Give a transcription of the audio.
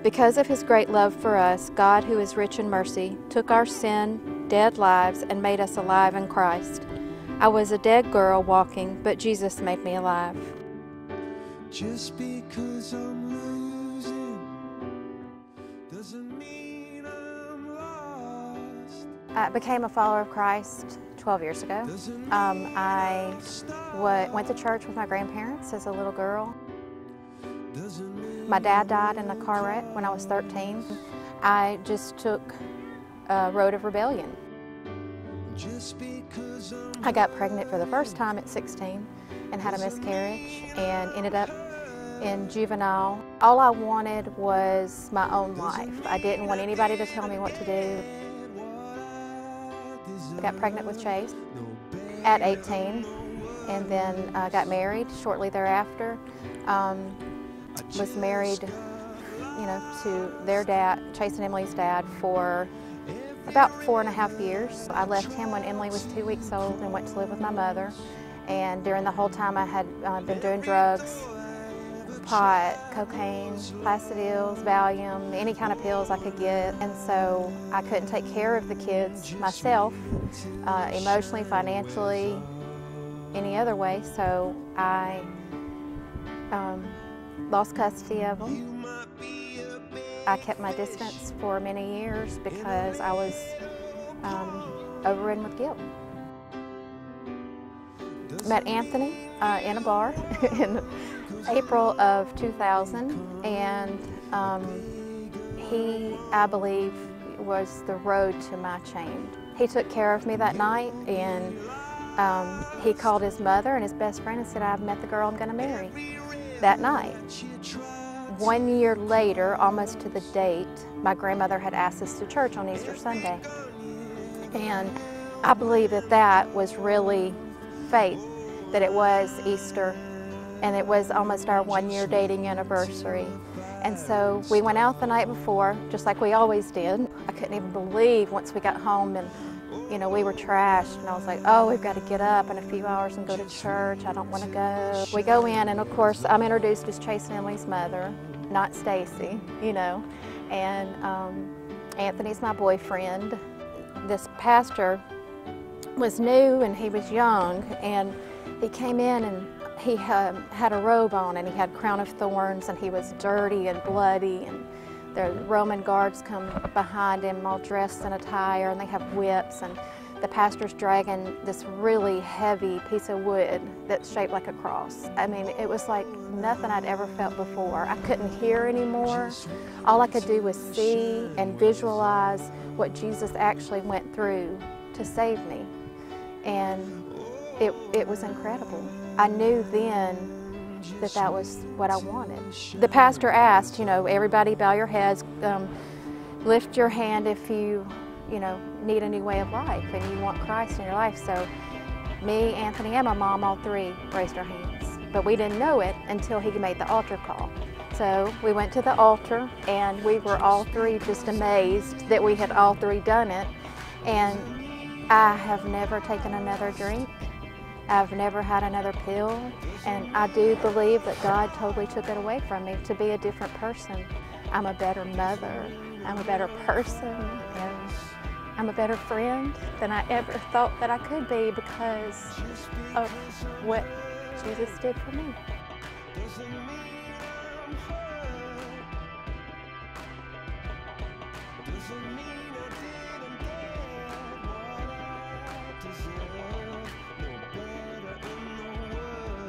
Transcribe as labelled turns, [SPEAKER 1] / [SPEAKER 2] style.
[SPEAKER 1] Because of his great love for us, God, who is rich in mercy, took our sin, dead lives, and made us alive in Christ. I was a dead girl walking, but Jesus made me alive.
[SPEAKER 2] Just because I'm losing doesn't mean I'm lost.
[SPEAKER 1] I became a follower of Christ 12 years ago. I went to church with my grandparents as a little girl. My dad died in a car wreck when I was 13. I just took a road of rebellion. I got pregnant for the first time at 16 and had a miscarriage and ended up in juvenile. All I wanted was my own life. I didn't want anybody to tell me what to do. I got pregnant with Chase at 18 and then got married shortly thereafter. Was married, to their dad, Chase and Emily's dad, for about 4.5 years. I left him when Emily was 2 weeks old and went to live with my mother. And during the whole time I had been doing drugs, pot, cocaine, Placidyls, Valium, any kind of pills I could get. And so I couldn't take care of the kids myself, emotionally, financially, any other way. So I lost custody of them. I kept my distance for many years because I was overridden with guilt. Met Anthony in a bar in April of 2000, and he, I believe, was the road to my change. He took care of me that night, and he called his mother and his best friend and said, "I've met the girl I'm going to marry." That night. 1 year later, almost to the date, my grandmother had asked us to church on Easter Sunday. And I believe that that was really faith, that it was Easter, and it was almost our 1 year dating anniversary. And so we went out the night before, just like we always did. I couldn't even believe once we got home and we were trashed, and I was like, oh, we've got to get up in a few hours and go to church. I don't want to go. We go in, and of course, I'm introduced as Chase and Emily's mother, not Stacy, and Anthony's my boyfriend. This pastor was new, and he was young, and he came in, and he had a robe on, and he had a crown of thorns, and he was dirty and bloody, and the Roman guards come behind him all dressed in attire, and they have whips, and the pastor's dragging this really heavy piece of wood that's shaped like a cross. I mean, it was like nothing I'd ever felt before. I couldn't hear anymore. All I could do was see and visualize what Jesus actually went through to save me. And it was incredible. I knew then that was what I wanted. The pastor asked, everybody bow your heads, lift your hand if you, need a new way of life and you want Christ in your life. So me, Anthony, and my mom, all three raised our hands. But we didn't know it until he made the altar call. So we went to the altar, and we were all three just amazed that we had all three done it. And I have never taken another drink. I've never had another pill, and I do believe that God totally took it away from me to be a different person. I'm a better mother, I'm a better person, and I'm a better friend than I ever thought that I could be because of what Jesus did for me.
[SPEAKER 2] Doesn't mean I did.